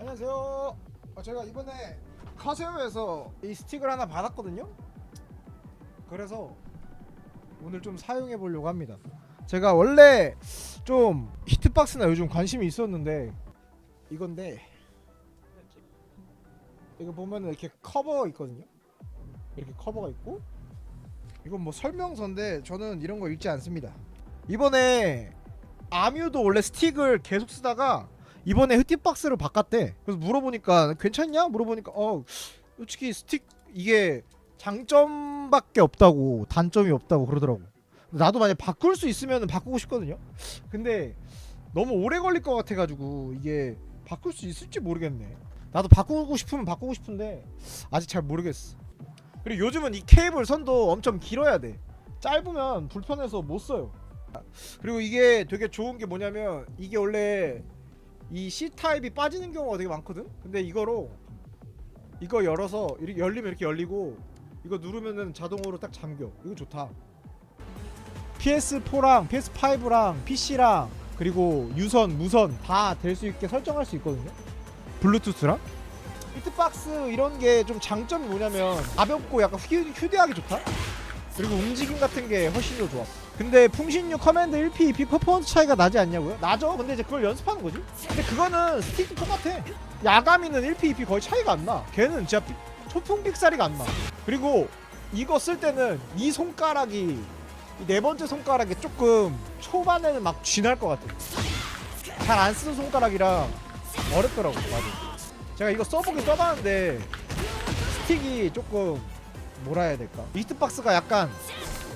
안녕하세요. 제가 이번에 카세오에서 이 스틱을 하나 받았거든요. 그래서 오늘 좀 사용해 보려고 합니다. 제가 원래 좀 히트박스나 요즘 관심이 있었는데 이건데, 이거 보면은 이렇게 커버 있거든요. 이렇게 커버가 있고, 이건 뭐 설명서인데 저는 이런 거 읽지 않습니다. 이번에 아뮤도 원래 스틱을 계속 쓰다가 이번에 히트박스를 바꿨대. 그래서 물어보니까 괜찮냐? 물어보니까 솔직히 스틱 이게 장점밖에 없다고, 단점이 없다고 그러더라고. 나도 만약 바꿀 수 있으면 바꾸고 싶거든요. 근데 너무 오래 걸릴 것 같아가지고 이게 바꿀 수 있을지 모르겠네. 나도 바꾸고 싶으면 바꾸고 싶은데 아직 잘 모르겠어. 그리고 요즘은 이 케이블 선도 엄청 길어야 돼. 짧으면 불편해서 못 써요. 그리고 이게 되게 좋은 게 뭐냐면, 이게 원래 이 C타입이 빠지는 경우가 되게 많거든. 근데 이거로 이거 열어서 이렇게 열리면 이렇게 열리고, 이거 누르면은 자동으로 딱 잠겨. 이거 좋다. PS4랑 PS5랑 PC랑 그리고 유선, 무선 다 될 수 있게 설정할 수 있거든요. 블루투스랑. 히트박스 이런 게 좀 장점이 뭐냐면 가볍고 약간 휴대하기 좋다. 그리고 움직임 같은 게 훨씬 더 좋아. 근데 풍신유 커맨드 1P, 2P 퍼포먼스 차이가 나지 않냐고요? 나죠? 근데 이제 그걸 연습하는 거지. 근데 그거는 스틱도 똑같아. 야가미는 1P, 2P 거의 차이가 안 나. 걔는 진짜 초풍 빅사리가 안 나. 그리고 이거 쓸 때는 이 손가락이, 이 네 번째 손가락이 조금 초반에는 막 쥐날 것 같아. 잘 안 쓰는 손가락이라 어렵더라고. 맞아. 제가 이거 써보긴 써봤는데 스틱이 조금 뭐라 해야 될까? 히트박스가 약간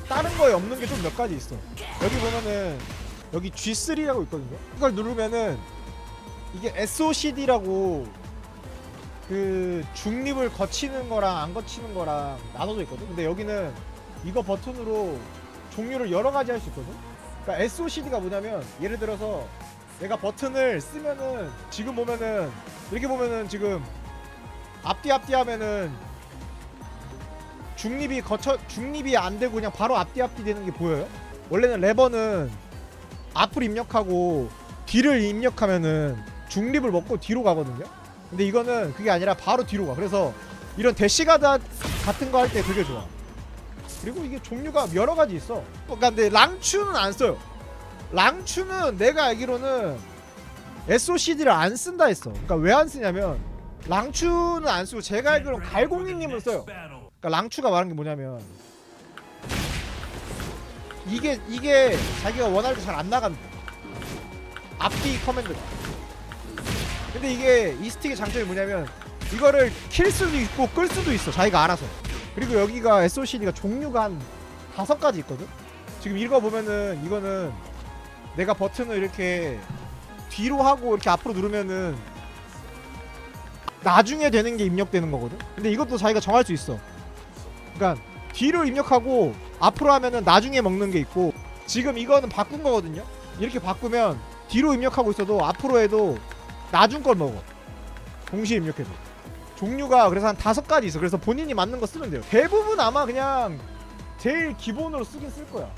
다른 거에 없는 게 좀 몇 가지 있어. 여기 보면은 여기 G3라고 있거든요. 이걸 누르면은 이게 SOCD라고 그 중립을 거치는 거랑 안 거치는 거랑 나눠져 있거든. 근데 여기는 이거 버튼으로 종류를 여러 가지 할 수 있거든. 그러니까 SOCD가 뭐냐면, 예를 들어서 내가 버튼을 쓰면은 지금 보면은 이렇게 보면은 지금 앞뒤 하면은 중립이 안 되고 그냥 바로 앞뒤 되는 게 보여요? 원래는 레버는 앞을 입력하고 뒤를 입력하면은 중립을 먹고 뒤로 가거든요. 근데 이거는 그게 아니라 바로 뒤로 가. 그래서 이런 대시가드 같은 거 할 때 되게 좋아. 그리고 이게 종류가 여러 가지 있어. 그러니까 근데 랑추는 안 써요. 랑추는 내가 알기로는 SOCD를 안 쓴다 했어. 그러니까 왜 안 쓰냐면, 랑추는 안 쓰고 제가 알기로는 갈공이님은 써요. 그러니까 랑추가 말하는 게 뭐냐면, 이게 자기가 원할 때 잘 안 나간다. 앞뒤 커맨드가. 근데 이게 이 스틱의 장점이 뭐냐면, 이거를 킬 수도 있고 끌 수도 있어, 자기가 알아서. 그리고 여기가 SOCD가 종류가 한 5가지 있거든. 지금 이거 보면은 이거는 내가 버튼을 이렇게 뒤로 하고 이렇게 앞으로 누르면은 나중에 되는 게 입력되는 거거든. 근데 이것도 자기가 정할 수 있어. 그러니까 뒤로 입력하고 앞으로 하면은 나중에 먹는 게 있고, 지금 이거는 바꾼 거거든요. 이렇게 바꾸면 뒤로 입력하고 있어도 앞으로 해도 나중 걸 먹어, 동시에 입력해도. 종류가 그래서 한 5가지 있어. 그래서 본인이 맞는 거 쓰면 돼요. 대부분 아마 그냥 제일 기본으로 쓰긴 쓸 거야.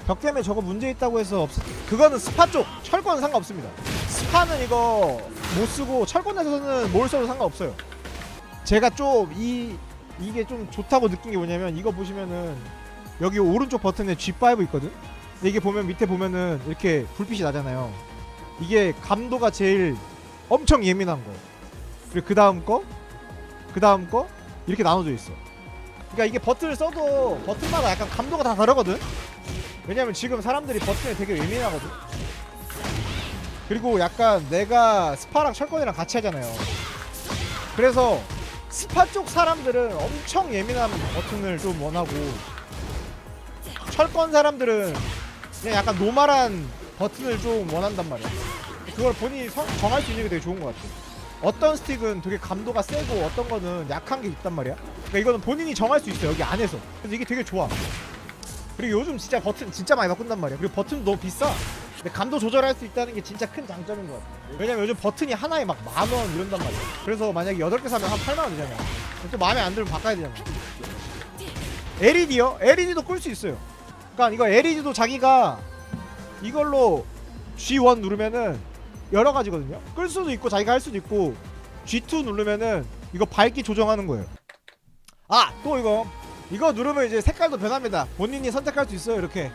벽 때문에 저거 문제 있다고 해서 그거는 스파 쪽, 철권은 상관없습니다. 스파는 이거 못 쓰고 철권에서는 뭘 써도 상관없어요. 제가 좀 이게 좀 좋다고 느낀 게 뭐냐면, 이거 보시면은 여기 오른쪽 버튼에 G5 있거든. 근데 이게 보면 밑에 보면은 이렇게 불빛이 나잖아요. 이게 감도가 제일 엄청 예민한 거, 그리고 그 다음 거 이렇게 나눠져 있어. 그러니까 이게 버튼을 써도 버튼마다 약간 감도가 다 다르거든. 왜냐면 지금 사람들이 버튼에 되게 예민하거든. 그리고 약간 내가 스파랑 철권이랑 같이 하잖아요. 그래서 스파 쪽 사람들은 엄청 예민한 버튼을 좀 원하고, 철권 사람들은 그냥 약간 노멀한 버튼을 좀 원한단 말이야. 그걸 본인이 정할 수 있는 게 되게 좋은 것 같아. 어떤 스틱은 되게 감도가 세고 어떤 거는 약한 게 있단 말이야. 그러니까 이거는 본인이 정할 수 있어, 여기 안에서. 그래서 이게 되게 좋아. 그리고 요즘 진짜 버튼 진짜 많이 바꾼단 말이야. 그리고 버튼도 너무 비싸. 근데 감도 조절할 수 있다는 게 진짜 큰 장점인 것 같아. 왜냐면 요즘 버튼이 하나에 막 10,000원 이런단 말이야. 그래서 만약에 8개 사면 한 80,000원 되잖아. 또 마음에 안 들면 바꿔야 되잖아. LED요? LED도 끌 수 있어요. 그러니까 이거 LED도 자기가 이걸로 G1 누르면은 여러 가지거든요. 끌 수도 있고 자기가 할 수도 있고, G2 누르면은 이거 밝기 조정하는 거예요. 아, 또 이거 누르면 이제 색깔도 변합니다. 본인이 선택할 수 있어요. 이렇게.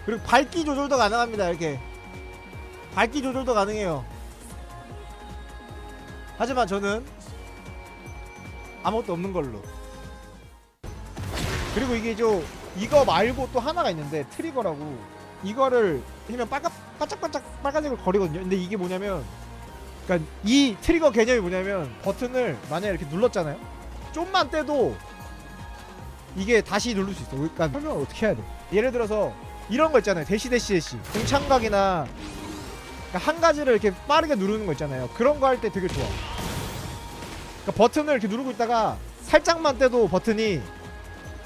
그리고 밝기 조절도 가능합니다. 이렇게 밝기 조절도 가능해요. 하지만 저는 아무것도 없는 걸로. 그리고 이게 이거 말고 또 하나가 있는데 트리거라고, 이거를 하면 반짝반짝 빨간색으로 거리거든요. 근데 이게 뭐냐면, 그러니까 이 트리거 개념이 뭐냐면, 버튼을 만약에 이렇게 눌렀잖아요. 좀만 떼도 이게 다시 누를 수 있어. 그러니까 설명을 어떻게 해야 돼? 예를 들어서 이런 거 있잖아요. 대시 공창각이나, 그러니까 한 가지를 이렇게 빠르게 누르는 거 있잖아요. 그런 거 할 때 되게 좋아. 그러니까 버튼을 이렇게 누르고 있다가 살짝만 떼도 버튼이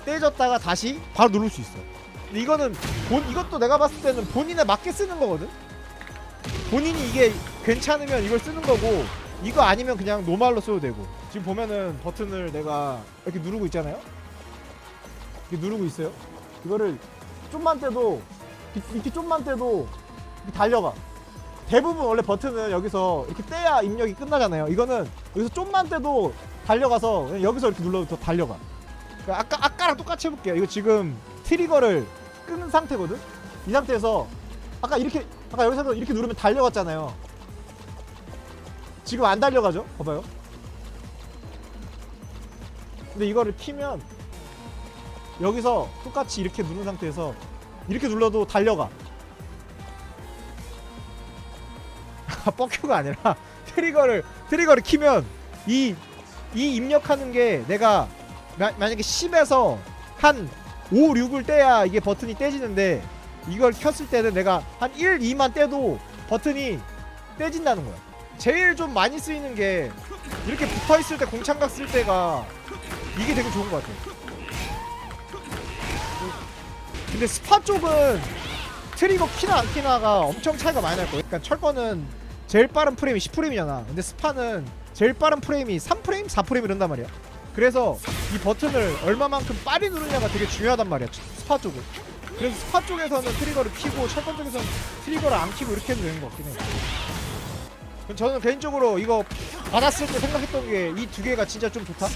떼졌다가 다시 바로 누를 수 있어. 근데 이거는 이것도 내가 봤을 때는 본인에 맞게 쓰는 거거든. 본인이 이게 괜찮으면 이걸 쓰는 거고, 이거 아니면 그냥 노말로 써도 되고. 지금 보면은 버튼을 내가 이렇게 누르고 있잖아요. 이렇게 누르고 있어요. 이거를 좀만 떼도, 이렇게 좀만 떼도 이렇게 달려가. 대부분 원래 버튼은 여기서 이렇게 떼야 입력이 끝나잖아요. 이거는 여기서 좀만 떼도 달려가서 그냥 여기서 이렇게 눌러도 더 달려가. 그러니까 아까랑 똑같이 해볼게요. 이거 지금 트리거를 끄는 상태거든. 이 상태에서 아까 여기서 이렇게 누르면 달려갔잖아요. 지금 안 달려가죠? 봐봐요. 근데 이거를 키면 여기서 똑같이 이렇게 누른 상태에서 이렇게 눌러도 달려가. 뻑큐가 아니라 트리거를 키면 이 입력하는 게, 내가 만약에 10에서 한 5, 6을 떼야 이게 버튼이 떼지는데, 이걸 켰을 때는 내가 한 1, 2만 떼도 버튼이 떼진다는 거야. 제일 좀 많이 쓰이는 게 이렇게 붙어있을 때, 공창각 쓸 때가 이게 되게 좋은 것 같아. 근데 스파 쪽은 트리거 키나 안 키나가 엄청 차이가 많이 날 거예요. 그러니까 철거는 제일 빠른 프레임이 10프레임이잖아. 근데 스파는 제일 빠른 프레임이 3프레임? 4프레임 이런단 말이야. 그래서 이 버튼을 얼마만큼 빨리 누르냐가 되게 중요하단 말이야, 스파 쪽은. 그래서 스파 쪽에서는 트리거를 키고, 철권 쪽에서는 트리거를 안 키고 이렇게 해도 되는 것 같긴 해. 저는 개인적으로 이거 받았을 때 생각했던 게 이 두 개가 진짜 좀 좋다.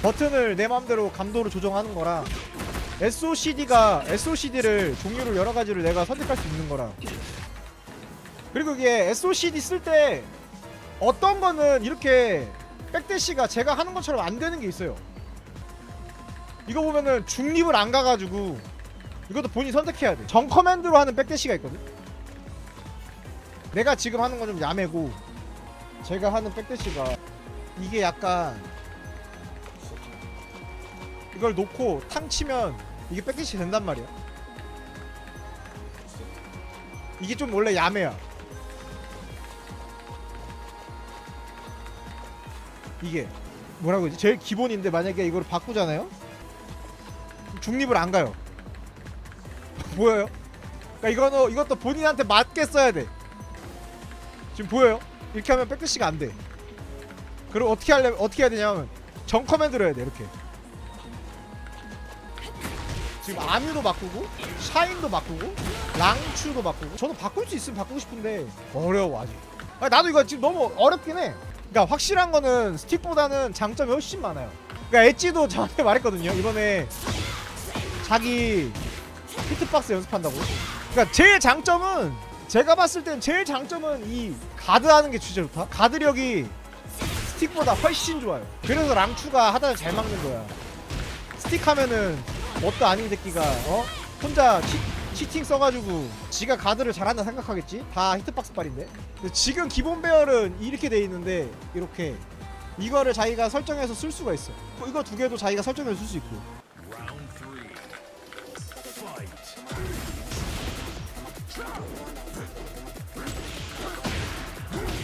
버튼을 내 마음대로 감도를 조정하는 거랑, SOCD를 종류를 여러 가지를 내가 선택할 수 있는 거랑. 그리고 이게 SOCD 쓸 때 어떤 거는 이렇게 백대시가 제가 하는 것처럼 안 되는 게 있어요. 이거 보면은 중립을 안 가가지고, 이것도 본인이 선택해야 돼. 정 커맨드로 하는 백대시가 있거든. 내가 지금 하는 건 좀 야매고, 제가 하는 백대시가 이게 약간, 이걸 놓고 탕 치면 이게 백대시 된단 말이야. 이게 좀 원래 야매야. 이게 뭐라고 하지? 제일 기본인데 만약에 이걸 바꾸잖아요? 중립을 안 가요. 보여요? 그러니까 이것도 본인한테 맞게 써야 돼. 지금 보여요? 이렇게 하면 백대시가 안 돼. 그럼 어떻게 해야 되냐면 정 커맨드로 해야 돼. 이렇게. 지금 아뮤도 바꾸고, 샤인도 바꾸고, 랑추도 바꾸고. 저도 바꿀 수 있으면 바꾸고 싶은데 어려워 아직. 나도 이거 지금 너무 어렵긴 해. 그러니까 확실한 거는 스틱보다는 장점이 훨씬 많아요. 그러니까 엣지도 저한테 말했거든요. 이번에 자기 히트박스 연습한다고. 그러니까 제일 장점은, 제가 봤을 땐 제일 장점은 이 가드 하는 게 진짜 좋다. 가드력이 스틱보다 훨씬 좋아요. 그래서 랑추가 하단을 잘 막는 거야. 스틱 하면은 뭣도 아닌 새끼가 혼자 치팅 써가지고 지가 가드를 잘한다 생각하겠지? 다 히트박스 발인데. 지금 기본 배열은 이렇게 돼 있는데, 이렇게 이거를 자기가 설정해서 쓸 수가 있어. 이거 두 개도 자기가 설정해서 쓸 수 있고.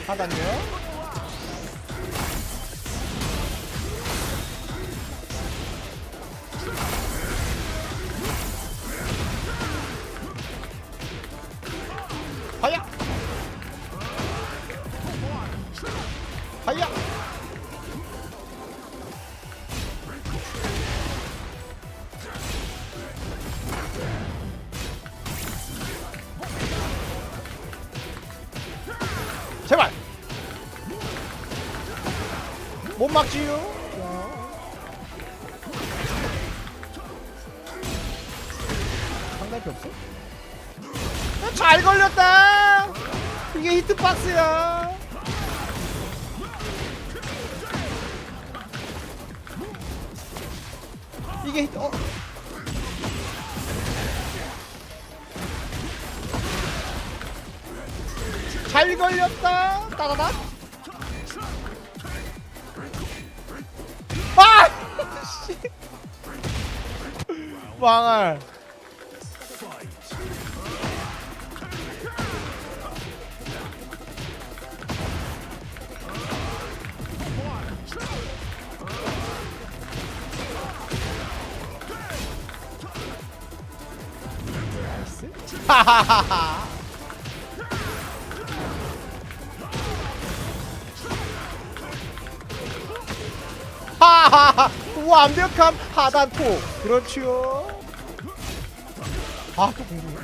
하단요. 하야! 하야! 제발! 못 막지요. 상당히 없어? 잘 걸렸다. 이게 히트박스야. 이게 히트. 잘 걸렸다. 따다다. 아! 씨. 망할. 하하하하. 하하하. 완벽한 하단포. 그렇죠. 아, 또 공중이야.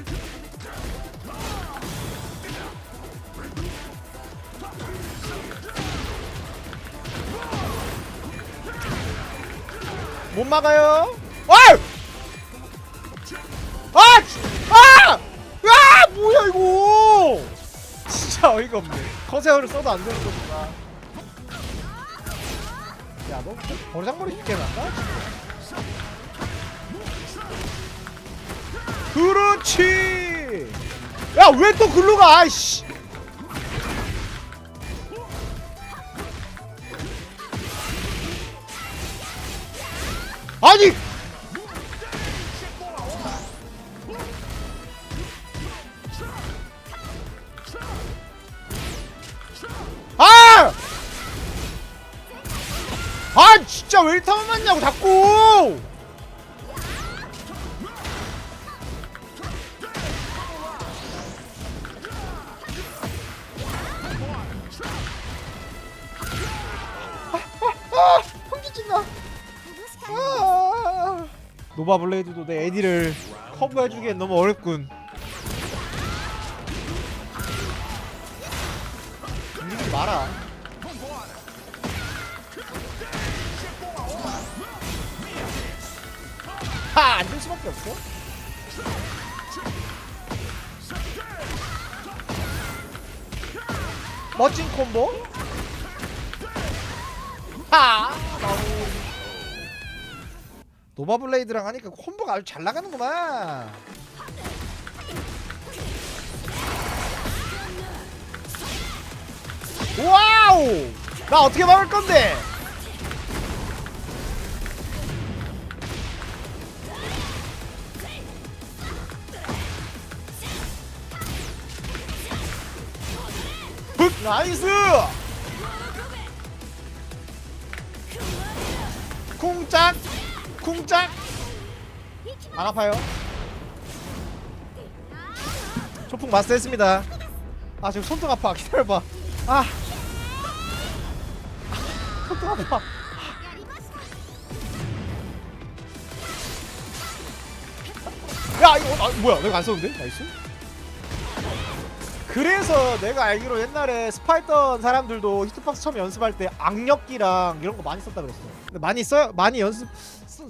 못 막아요. 어이! 뭐야 이거! 진짜 어이가 없네. 커세어를 써도 안 되는 거구나. 야, 너 버르장머리 쉽게 났다? 그렇지! 야, 왜 또 글로 가? 아이씨! 아니! 아! 아, 진짜 왜 이렇게 맞냐고 자꾸! 흥기진다. 노바 블레이드도 내 에디를 커브해주기엔 너무 어렵군. 움직이지 마라. 하! 안 될 수밖에 없어. 멋진 콤보. 하! 노바블레이드랑 하니까 콤보가 아주 잘 나가는구만. 와우! 나 어떻게 막을 건데? 흑! 나이스! 쿵짝! 쿵짝! 안 아파요? 초풍 마스터했습니다. 아, 지금 손등 아파. 기다려봐. 아, 손등 아파. 야, 이거 뭐야? 내가 안 썼는데? 나이스. 그래서 내가 알기로 옛날에 스파했던 사람들도 히트박스 처음 연습할 때 악력기랑 이런 거 많이 썼다 그랬어. 근데 많이 써요? 많이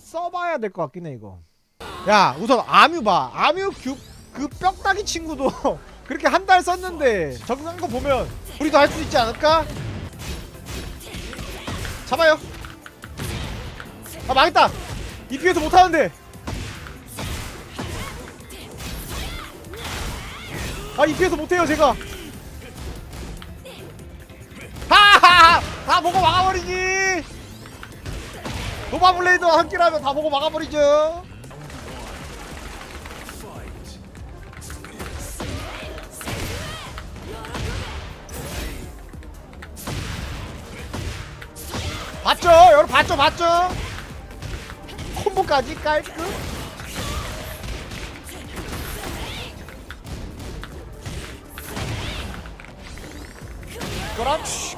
써봐야 될 것 같긴 해 이거. 야, 우선 아뮤 봐. 아뮤 그 뼈다귀 친구도 그렇게 한 달 썼는데 적응한 거 보면 우리도 할 수 있지 않을까? 잡아요. 아, 망했다. EP에서 못하는데. 아, EP에서 못해요 제가. 하하하! 다 보고 막아버리지. 노바블레이드와 함께라면 다 보고 막아버리죠. 봤죠? 여러분 봤죠? 콤보까지 깔끔. 그렇지.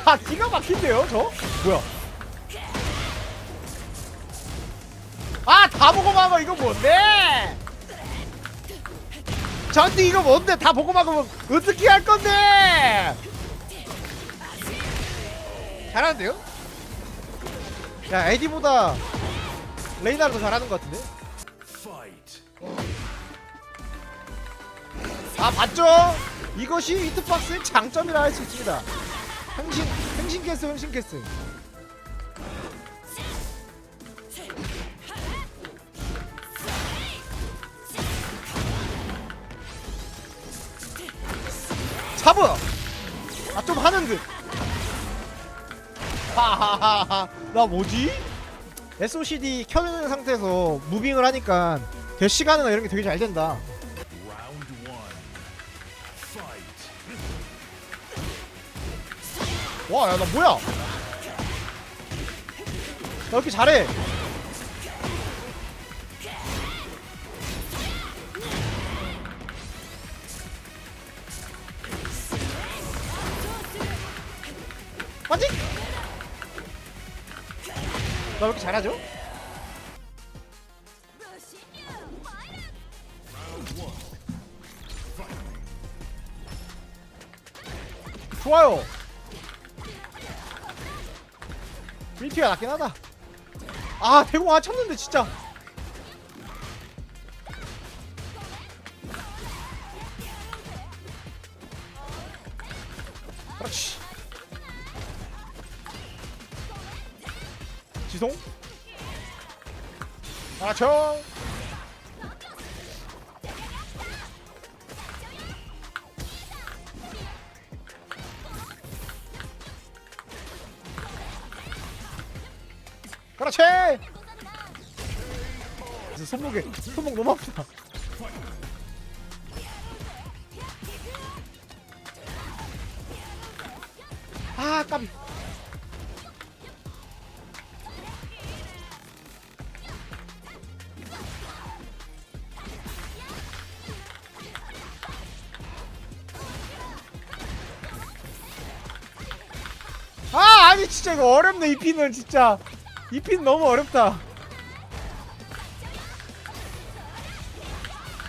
아, 기가 막힌데요 저? 뭐야? 아, 다 보고 막어. 이거 뭔데? 저한테 이거 뭔데 다 보고 막으면 어떻게 할 건데? 잘하는데요? 야 에디보다 레이나를 더 잘하는 것 같은데? 아 봤죠? 이것이 히트박스의 장점이라 할 수 있습니다. 행신 캐스. 잡어! 아 좀 하는 듯. 하하하하. 나 뭐지? SOCD 켜놓은 상태에서 무빙을 하니까 대시간이나 이런 게 되게 잘 된다. 와, 야, 나 뭐야? 나 왜 이렇게 잘해? 맞지? 나 왜 이렇게 잘하죠? 좋아요. 밀피가 낫긴 하다. 아 대공 안 쳤는데 진짜. 그렇지. 지송. 알았죠. 그렇지. 손목 너무 아프다. 아 까비. 아 아니 진짜 이거 어렵네. 이 핀은 진짜 이 핀 너무 어렵다.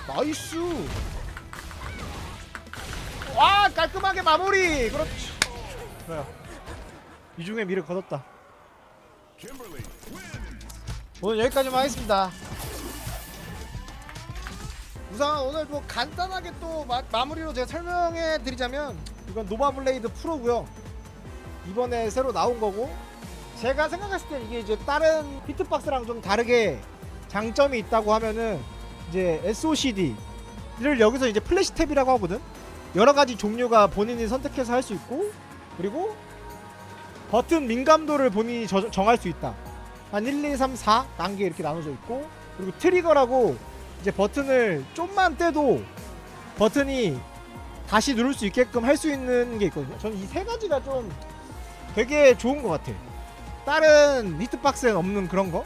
나이스. 와 깔끔하게 마무리. 그렇지. 그래요. 이 중에 미를 거뒀다. 오늘 여기까지만 하겠습니다. 우선 오늘 뭐 간단하게 또 마무리로 제가 설명해 드리자면 이건 노바블레이드 프로고요. 이번에 새로 나온 거고, 제가 생각했을 때 이게 이제 다른 히트박스랑 좀 다르게 장점이 있다고 하면은 이제 SOCD를 여기서 이제 플래시 탭이라고 하거든. 여러 가지 종류가 본인이 선택해서 할 수 있고, 그리고 버튼 민감도를 본인이 정할 수 있다. 한 1, 2, 3, 4 단계 이렇게 나눠져 있고, 그리고 트리거라고 이제 버튼을 좀만 떼도 버튼이 다시 누를 수 있게끔 할 수 있는 게 있거든요. 저는 이 세 가지가 좀 되게 좋은 것 같아. 다른 히트박스엔 없는 그런 거.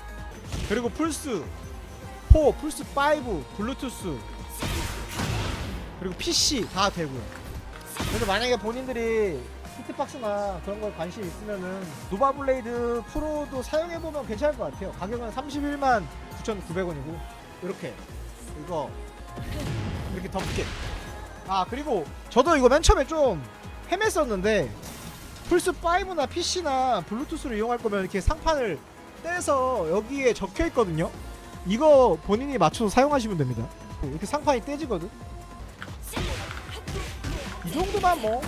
그리고 플스 4, 플스 5, 블루투스, 그리고 PC 다 되고요. 그래서 만약에 본인들이 히트박스나 그런 거에 관심 있으면은 노바블레이드 프로도 사용해보면 괜찮을 것 같아요. 가격은 31만 9,900원이고 이렇게 이거 이렇게 덮게. 아 그리고 저도 이거 맨 처음에 좀 헤맸었는데, 플스5나 PC나 블루투스를 이용할 거면 이렇게 상판을 떼서 여기에 적혀 있거든요. 이거 본인이 맞춰서 사용하시면 됩니다. 이렇게 상판이 떼지거든. 이 정도만 뭐